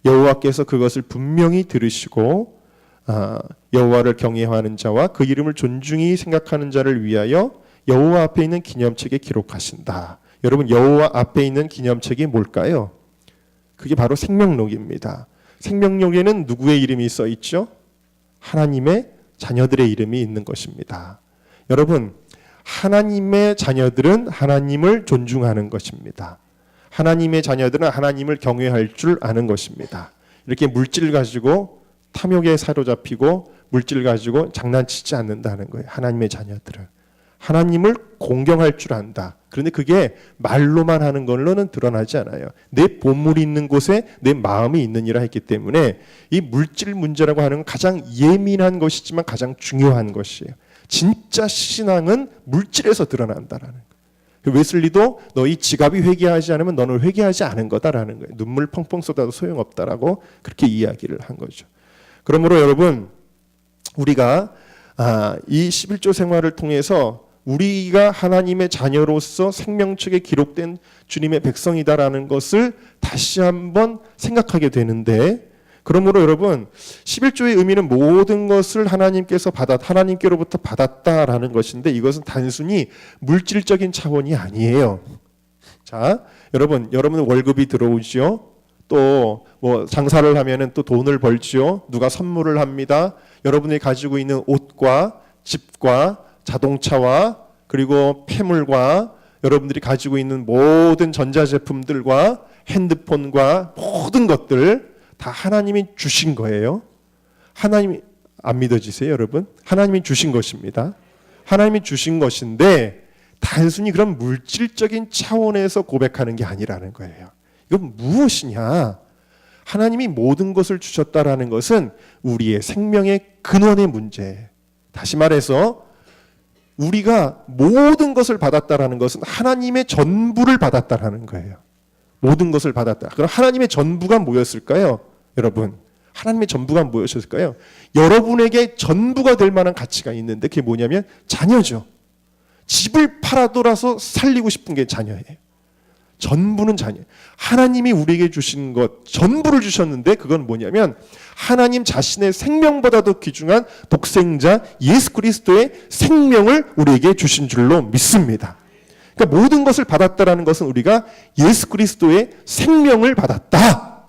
여호와께서 그것을 분명히 들으시고 여호와를 경외하는 자와 그 이름을 존중히 생각하는 자를 위하여 여호와 앞에 있는 기념책에 기록하신다. 여러분, 여호와 앞에 있는 기념책이 뭘까요? 그게 바로 생명록입니다. 생명록에는 누구의 이름이 써 있죠? 하나님의 자녀들의 이름이 있는 것입니다. 여러분, 하나님의 자녀들은 하나님을 존중하는 것입니다. 하나님의 자녀들은 하나님을 경외할 줄 아는 것입니다. 이렇게 물질 가지고 탐욕에 사로잡히고 물질 가지고 장난치지 않는다는 거예요. 하나님의 자녀들은 하나님을 공경할 줄 안다. 그런데 그게 말로만 하는 걸로는 드러나지 않아요. 내 보물이 있는 곳에 내 마음이 있느니라 했기 때문에 이 물질 문제라고 하는 건 가장 예민한 것이지만 가장 중요한 것이에요. 진짜 신앙은 물질에서 드러난다라는 거예요. 웨슬리도 너희 지갑이 회개하지 않으면 너는 회개하지 않은 거다라는 거예요. 눈물 펑펑 쏟아도 소용없다라고 그렇게 이야기를 한 거죠. 그러므로 여러분, 우리가 이 11조 생활을 통해서 우리가 하나님의 자녀로서 생명책에 기록된 주님의 백성이다라는 것을 다시 한번 생각하게 되는데, 그러므로 여러분 11조의 의미는 모든 것을 하나님께로부터 받았다라는 것인데 이것은 단순히 물질적인 차원이 아니에요. 자, 여러분 월급이 들어오죠. 또 뭐 장사를 하면은 또 돈을 벌지요. 누가 선물을 합니다. 여러분이 가지고 있는 옷과 집과 자동차와 그리고 폐물과 여러분들이 가지고 있는 모든 전자제품들과 핸드폰과 모든 것들 다 하나님이 주신 거예요. 하나님이 안 믿어지세요, 여러분? 하나님이 주신 것입니다. 하나님이 주신 것인데 단순히 그런 물질적인 차원에서 고백하는 게 아니라는 거예요. 이건 무엇이냐? 하나님이 모든 것을 주셨다라는 것은 우리의 생명의 근원의 문제. 다시 말해서 우리가 모든 것을 받았다라는 것은 하나님의 전부를 받았다라는 거예요. 모든 것을 받았다. 그럼 하나님의 전부가 뭐였을까요? 여러분, 하나님의 전부가 무엇이었을까요? 여러분에게 전부가 될 만한 가치가 있는데 그게 뭐냐면 자녀죠. 집을 팔아돌아서 살리고 싶은 게 자녀예요. 전부는 자녀. 하나님이 우리에게 주신 것 전부를 주셨는데 그건 뭐냐면 하나님 자신의 생명보다도 귀중한 독생자 예수 그리스도의 생명을 우리에게 주신 줄로 믿습니다. 그러니까 모든 것을 받았다라는 것은 우리가 예수 그리스도의 생명을 받았다.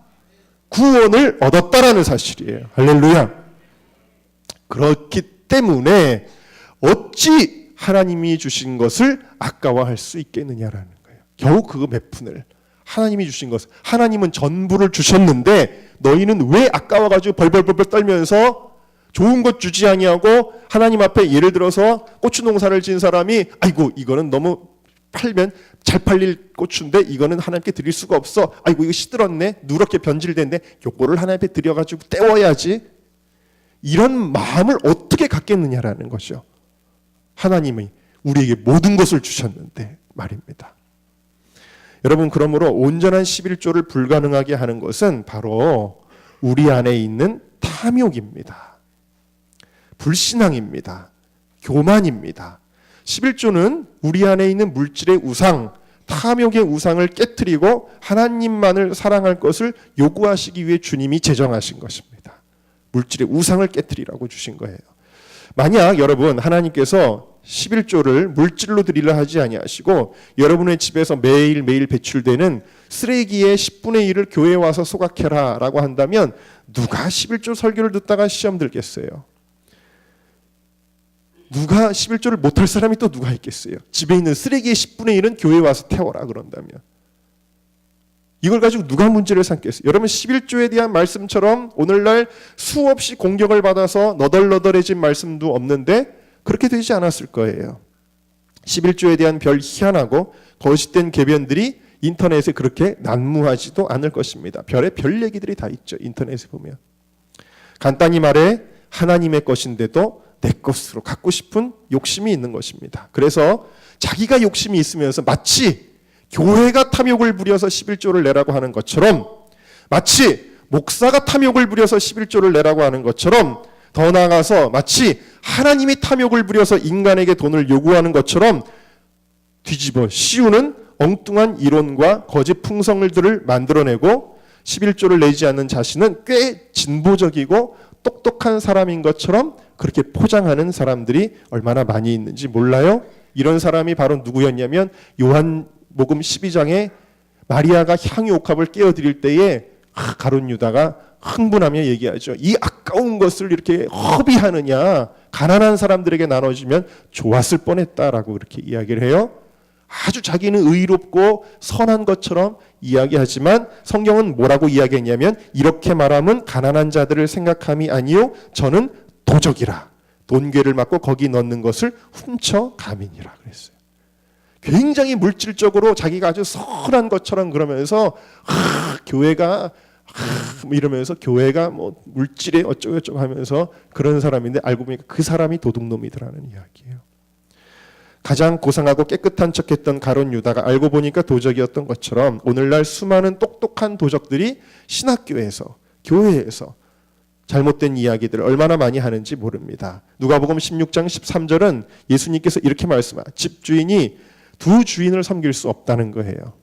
구원을 얻었다라는 사실이에요. 할렐루야. 그렇기 때문에 어찌 하나님이 주신 것을 아까워할 수 있겠느냐라는 거예요. 겨우 그 몇 푼을 하나님이 주신 것을, 하나님은 전부를 주셨는데 너희는 왜 아까워가지고 벌벌벌벌 떨면서 좋은 것 주지 아니하고 하나님 앞에 예를 들어서 고추 농사를 지은 사람이 아이고 이거는 너무 팔면 잘 팔릴 고추인데 이거는 하나님께 드릴 수가 없어. 아이고 이거 시들었네. 누렇게 변질됐네. 요거를 하나님 앞에 드려가지고 떼워야지. 이런 마음을 어떻게 갖겠느냐라는 거죠. 하나님이 우리에게 모든 것을 주셨는데 말입니다. 여러분, 그러므로 온전한 11조를 불가능하게 하는 것은 바로 우리 안에 있는 탐욕입니다. 불신앙입니다. 교만입니다. 11조는 우리 안에 있는 물질의 우상, 탐욕의 우상을 깨트리고 하나님만을 사랑할 것을 요구하시기 위해 주님이 제정하신 것입니다. 물질의 우상을 깨트리라고 주신 거예요. 만약 여러분 하나님께서 11조를 물질로 드리려 하지 아니하시고 여러분의 집에서 매일매일 배출되는 쓰레기의 10분의 1을 교회에 와서 소각해라 라고 한다면 누가 11조 설교를 듣다가 시험 들겠어요? 누가 11조를 못할 사람이 또 누가 있겠어요? 집에 있는 쓰레기의 10분의 1은 교회에 와서 태워라 그런다면 이걸 가지고 누가 문제를 삼겠어요? 여러분 11조에 대한 말씀처럼 오늘날 수없이 공격을 받아서 너덜너덜해진 말씀도 없는데 그렇게 되지 않았을 거예요. 11조에 대한 별 희한하고 거짓된 계변들이 인터넷에 그렇게 난무하지도 않을 것입니다. 별의 별 얘기들이 다 있죠. 인터넷에 보면. 간단히 말해 하나님의 것인데도 내 것으로 갖고 싶은 욕심이 있는 것입니다. 그래서 자기가 욕심이 있으면서 마치 교회가 탐욕을 부려서 11조를 내라고 하는 것처럼 마치 목사가 탐욕을 부려서 11조를 내라고 하는 것처럼 더 나아가서 마치 하나님이 탐욕을 부려서 인간에게 돈을 요구하는 것처럼 뒤집어 씌우는 엉뚱한 이론과 거짓 풍성들을 만들어내고 11조를 내지 않는 자신은 꽤 진보적이고 똑똑한 사람인 것처럼 그렇게 포장하는 사람들이 얼마나 많이 있는지 몰라요? 이런 사람이 바로 누구였냐면 요한복음 12장에 마리아가 향유 옥합을 깨어드릴 때에 가룟 유다가 흥분하며 얘기하죠. 이 아까운 것을 이렇게 허비하느냐, 가난한 사람들에게 나눠주면 좋았을 뻔했다라고 그렇게 이야기를 해요. 아주 자기는 의롭고 선한 것처럼 이야기하지만 성경은 뭐라고 이야기했냐면 이렇게 말하면 가난한 자들을 생각함이 아니요 저는 도적이라 돈괴를 맞고 거기 넣는 것을 훔쳐 가민이라 그랬어요. 굉장히 물질적으로 자기가 아주 선한 것처럼 그러면서 교회가 이러면서 교회가 뭐 물질에 어쩌고저쩌고 하면서 그런 사람인데 알고 보니까 그 사람이 도둑놈이더라는 이야기예요. 가장 고상하고 깨끗한 척했던 가룟 유다가 알고 보니까 도적이었던 것처럼 오늘날 수많은 똑똑한 도적들이 신학교에서 교회에서 잘못된 이야기들을 얼마나 많이 하는지 모릅니다. 누가복음 16장 13절은 예수님께서 이렇게 말씀하세요. 집주인이 두 주인을 섬길 수 없다는 거예요.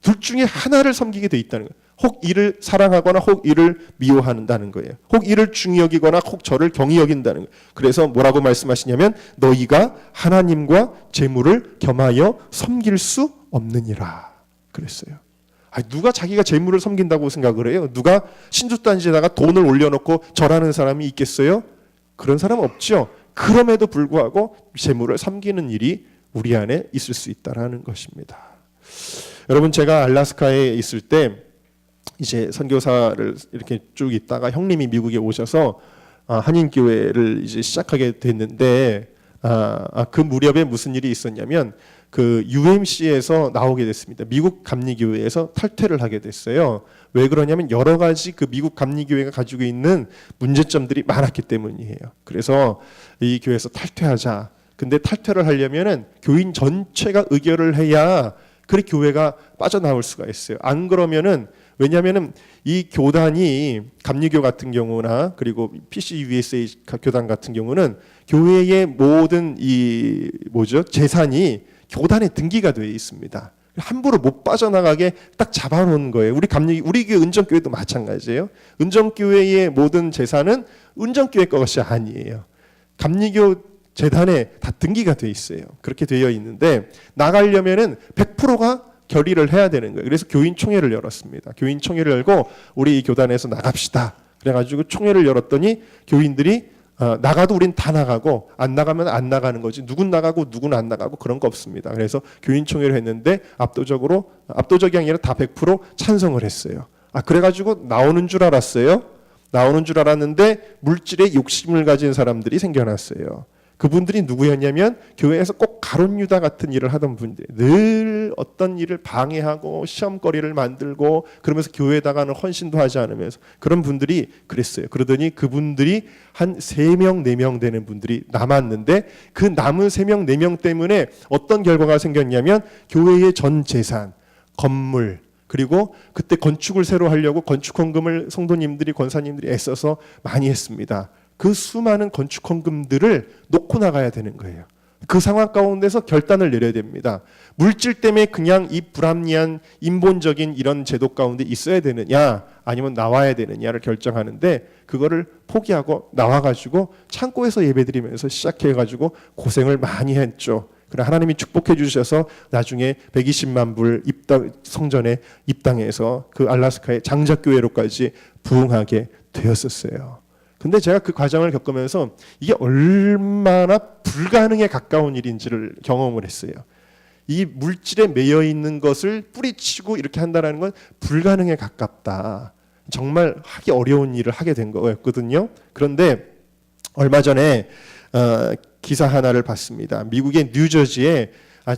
둘 중에 하나를 섬기게 돼 있다는 거예요. 혹 이를 사랑하거나 혹 이를 미워한다는 거예요. 혹 이를 중히 여기거나 혹 저를 경히 여긴다는 거예요. 그래서 뭐라고 말씀하시냐면 너희가 하나님과 재물을 겸하여 섬길 수 없느니라 그랬어요. 누가 자기가 재물을 섬긴다고 생각을 해요? 누가 신주단지에다가 돈을 올려놓고 절하는 사람이 있겠어요? 그런 사람 없죠. 그럼에도 불구하고 재물을 섬기는 일이 우리 안에 있을 수 있다는 것입니다. 여러분 제가 알래스카에 있을 때 이제 선교사를 이렇게 쭉 있다가 형님이 미국에 오셔서 한인교회를 이제 시작하게 됐는데 그 무렵에 무슨 일이 있었냐면 그 UMC에서 나오게 됐습니다. 미국 감리교회에서 탈퇴를 하게 됐어요. 왜 그러냐면 여러 가지 그 미국 감리교회가 가지고 있는 문제점들이 많았기 때문이에요. 그래서 이 교회에서 탈퇴하자. 근데 탈퇴를 하려면은 교인 전체가 의결을 해야 그래 교회가 빠져나올 수가 있어요. 안 그러면은 왜냐하면은 이 교단이 감리교 같은 경우나 그리고 PCUSA 교단 같은 경우는 교회의 모든 이 재산이 교단에 등기가 되어 있습니다. 함부로 못 빠져나가게 딱 잡아놓은 거예요. 우리 교회 은정교회도 마찬가지예요. 은정교회의 모든 재산은 은정교회 것이 아니에요. 감리교 재단에 다 등기가 되어 있어요. 그렇게 되어 있는데 나가려면은 100%가 결의를 해야 되는 거예요. 그래서 교인 총회를 열었습니다. 교인 총회를 열고 우리 이 교단에서 나갑시다. 그래가지고 총회를 열었더니 교인들이 나가도 우린 다 나가고 안 나가면 안 나가는 거지 누군 나가고 누군 안 나가고 그런 거 없습니다. 그래서 교인총회를 했는데 압도적이 아니라 다 100% 찬성을 했어요. 그래가지고 나오는 줄 알았어요. 나오는 줄 알았는데 물질에 욕심을 가진 사람들이 생겨났어요. 그분들이 누구였냐면 교회에서 꼭 가룟 유다 같은 일을 하던 분들, 늘 어떤 일을 방해하고 시험거리를 만들고 그러면서 교회에다가는 헌신도 하지 않으면서 그런 분들이 그랬어요. 그러더니 그분들이 한 3명, 4명 되는 분들이 남았는데 그 남은 3명, 4명 때문에 어떤 결과가 생겼냐면 교회의 전 재산, 건물, 그리고 그때 건축을 새로 하려고 건축 헌금을 성도님들이 권사님들이 애써서 많이 했습니다. 그 수많은 건축 헌금들을 놓고 나가야 되는 거예요. 그 상황 가운데서 결단을 내려야 됩니다. 물질 때문에 그냥 이 불합리한 인본적인 이런 제도 가운데 있어야 되느냐 아니면 나와야 되느냐를 결정하는데 그거를 포기하고 나와가지고 창고에서 예배드리면서 시작해가지고 고생을 많이 했죠. 그래 하나님이 축복해 주셔서 나중에 120만 불 성전에 입당해서 그 알라스카의 장작교회로까지 부흥하게 되었었어요. 근데 제가 그 과정을 겪으면서 이게 얼마나 불가능에 가까운 일인지를 경험을 했어요. 이 물질에 매여 있는 것을 뿌리치고 이렇게 한다는 건 불가능에 가깝다. 정말 하기 어려운 일을 하게 된 거였거든요. 그런데 얼마 전에 기사 하나를 봤습니다. 미국의 뉴저지에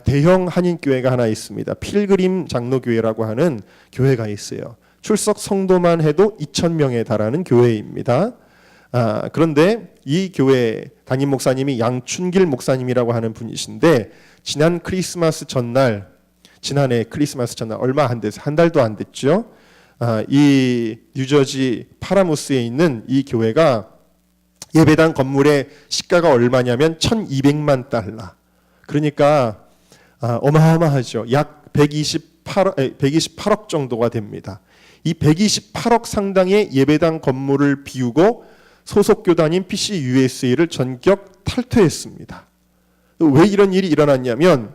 대형 한인교회가 하나 있습니다. 필그림 장로교회라고 하는 교회가 있어요. 출석 성도만 해도 2,000명에 달하는 교회입니다. 그런데 이 교회 담임 목사님이 양춘길 목사님이라고 하는 분이신데 지난해 크리스마스 전날 얼마 안 돼서 한 달도 안 됐죠. 이 뉴저지 파라무스에 있는 이 교회가 예배당 건물의 시가가 얼마냐면 1,200만 달러. 그러니까 어마어마하죠. 약 128억 정도가 됩니다. 이 128억 상당의 예배당 건물을 비우고 소속 교단인 PCUSA를 전격 탈퇴했습니다. 왜 이런 일이 일어났냐면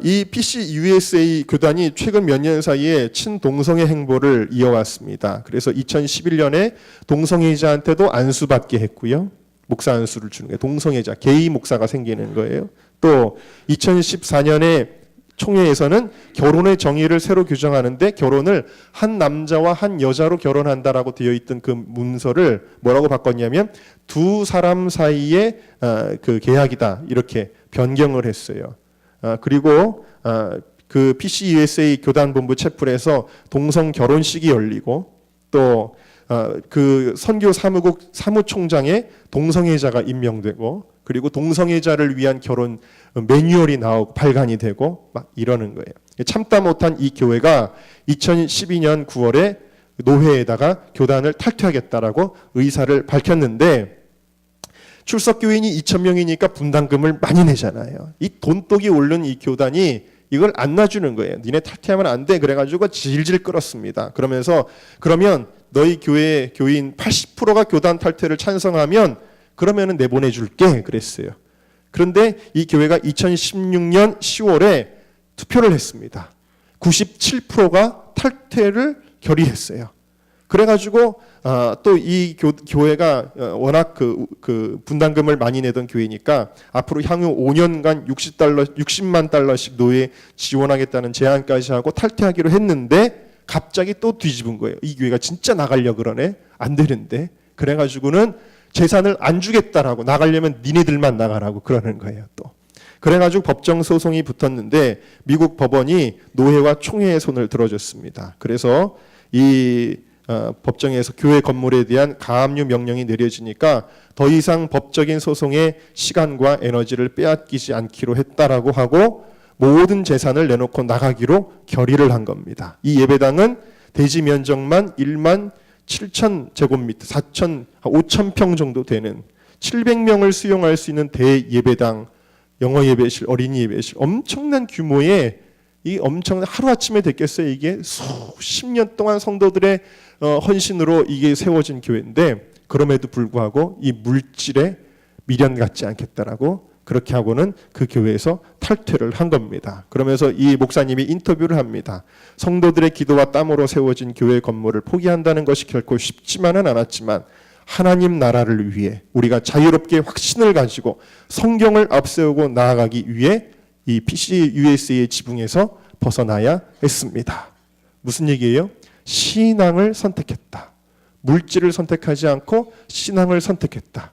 이 PCUSA 교단이 최근 몇 년 사이에 친동성애 행보를 이어왔습니다. 그래서 2011년에 동성애자한테도 안수받게 했고요. 목사 안수를 주는 게 동성애자, 게이 목사가 생기는 거예요. 또 2014년에 총회에서는 결혼의 정의를 새로 규정하는데 결혼을 한 남자와 한 여자로 결혼한다라고 되어 있던 그 문서를 뭐라고 바꿨냐면 두 사람 사이의 그 계약이다 이렇게 변경을 했어요. 그리고 그 PCUSA 교단본부 채플에서 동성 결혼식이 열리고 또 그 선교 사무국 사무총장에 동성애자가 임명되고 그리고 동성애자를 위한 결혼 매뉴얼이 나오고 발간이 되고 막 이러는 거예요. 참다 못한 이 교회가 2012년 9월에 노회에다가 교단을 탈퇴하겠다라고 의사를 밝혔는데 출석 교인이 2,000명이니까 분담금을 많이 내잖아요. 이 돈독이 오른 이 교단이 이걸 안 놔주는 거예요. 니네 탈퇴하면 안 돼. 그래가지고 질질 끌었습니다. 그러면서 그러면 너희 교회 교인 80%가 교단 탈퇴를 찬성하면 그러면은 내보내줄게 그랬어요. 그런데 이 교회가 2016년 10월에 투표를 했습니다. 97%가 탈퇴를 결의했어요. 그래가지고 또 이 교회가 워낙 그 분담금을 많이 내던 교회니까 앞으로 향후 5년간 60만 달러씩 노예 지원하겠다는 제안까지 하고 탈퇴하기로 했는데 갑자기 또 뒤집은 거예요. 이 교회가 진짜 나가려고 그러네. 안 되는데. 그래가지고는 재산을 안 주겠다라고 나가려면 니네들만 나가라고 그러는 거예요. 또. 그래가지고 법정 소송이 붙었는데 미국 법원이 노회와 총회의 손을 들어줬습니다. 그래서 이 법정에서 교회 건물에 대한 가압류 명령이 내려지니까 더 이상 법적인 소송의 시간과 에너지를 빼앗기지 않기로 했다라고 하고 모든 재산을 내놓고 나가기로 결의를 한 겁니다. 이 예배당은 대지 면적만 1만 7천 제곱미터, 5천 평 정도 되는 700명을 수용할 수 있는 대예배당, 영어 예배실, 어린이 예배실, 엄청난 규모의 이 엄청난 하루아침에 됐겠어요. 이게 수십 년 동안 성도들의 헌신으로 이게 세워진 교회인데 그럼에도 불구하고 이 물질에 미련 갖지 않겠다라고 그렇게 하고는 그 교회에서 탈퇴를 한 겁니다. 그러면서 이 목사님이 인터뷰를 합니다. 성도들의 기도와 땀으로 세워진 교회 건물을 포기한다는 것이 결코 쉽지만은 않았지만 하나님 나라를 위해 우리가 자유롭게 확신을 가지고 성경을 앞세우고 나아가기 위해 이 PCUSA의 지붕에서 벗어나야 했습니다. 무슨 얘기예요? 신앙을 선택했다. 물질을 선택하지 않고 신앙을 선택했다.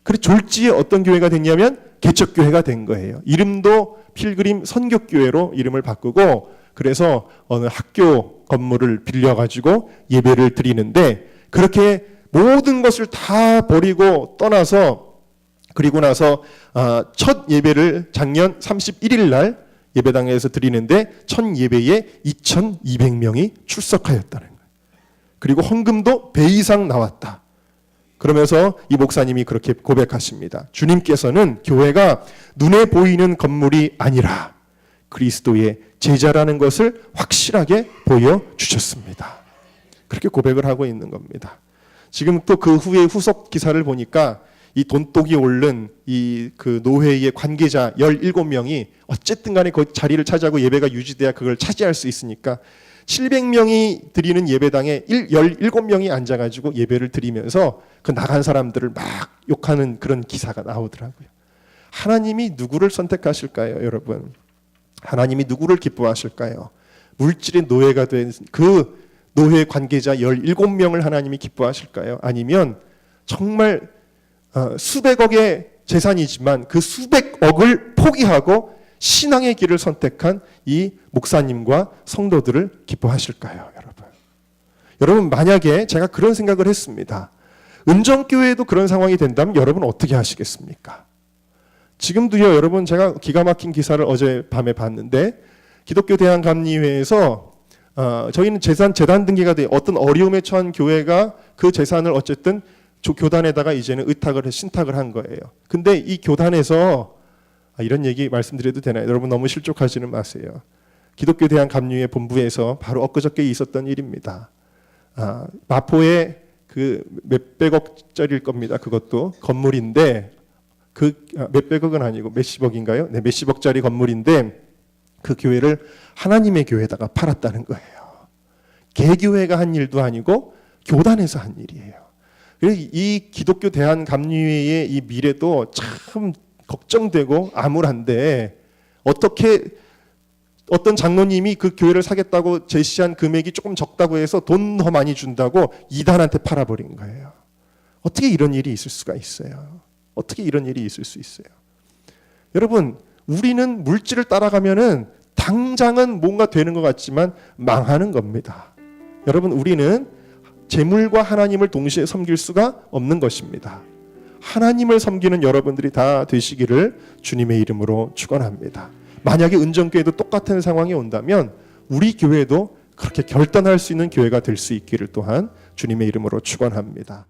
그래 졸지에 어떤 교회가 됐냐면 개척교회가 된 거예요. 이름도 필그림 선교교회로 이름을 바꾸고 그래서 어느 학교 건물을 빌려가지고 예배를 드리는데 그렇게 모든 것을 다 버리고 떠나서 그리고 나서 첫 예배를 작년 31일 날 예배당에서 드리는데 첫 예배에 2,200명이 출석하였다는 거예요. 그리고 헌금도 배 이상 나왔다. 그러면서 이 목사님이 그렇게 고백하십니다. 주님께서는 교회가 눈에 보이는 건물이 아니라 그리스도의 제자라는 것을 확실하게 보여주셨습니다. 그렇게 고백을 하고 있는 겁니다. 지금 또 그 후에 후속 기사를 보니까 이 돈독이 오른 이 그 노회의 관계자 17명이 어쨌든 간에 그 자리를 차지하고 예배가 유지돼야 그걸 차지할 수 있으니까 700명이 드리는 예배당에 17명이 앉아가지고 예배를 드리면서 그 나간 사람들을 막 욕하는 그런 기사가 나오더라고요. 하나님이 누구를 선택하실까요, 여러분? 하나님이 누구를 기뻐하실까요? 물질의 노예가 된 그 노예 관계자 17명을 하나님이 기뻐하실까요? 아니면 정말 수백억의 재산이지만 그 수백억을 포기하고 신앙의 길을 선택한 이 목사님과 성도들을 기뻐하실까요, 여러분? 여러분, 만약에 제가 그런 생각을 했습니다. 은정교회에도 그런 상황이 된다면 여러분 어떻게 하시겠습니까? 지금도요, 여러분, 제가 기가 막힌 기사를 어제 밤에 봤는데 기독교 대한감리회에서 저희는 재단 등기가 돼 어떤 어려움에 처한 교회가 그 재산을 어쨌든 교단에다가 이제는 신탁을 한 거예요. 근데 이 교단에서 이런 얘기 말씀드려도 되나요? 여러분 너무 실족하지는 마세요. 기독교 대한감리회 본부에서 바로 엊그저께 있었던 일입니다. 마포에 그 몇백억짜리일 겁니다. 그것도 건물인데 그 몇백억은 아니고 몇십억인가요? 네, 몇십억짜리 건물인데 그 교회를 하나님의 교회에다가 팔았다는 거예요. 개교회가 한 일도 아니고 교단에서 한 일이에요. 이 기독교 대한감리회의 이 미래도 참 걱정되고 암울한데 어떻게 어떤 장로님이 그 교회를 사겠다고 제시한 금액이 조금 적다고 해서 돈 더 많이 준다고 이단한테 팔아버린 거예요. 어떻게 이런 일이 있을 수가 있어요? 어떻게 이런 일이 있을 수 있어요? 여러분, 우리는 물질을 따라가면은 당장은 뭔가 되는 것 같지만 망하는 겁니다. 여러분, 우리는 재물과 하나님을 동시에 섬길 수가 없는 것입니다. 하나님을 섬기는 여러분들이 다 되시기를 주님의 이름으로 축원합니다. 만약에 은정교회도 똑같은 상황이 온다면 우리 교회도 그렇게 결단할 수 있는 교회가 될 수 있기를 또한 주님의 이름으로 축원합니다.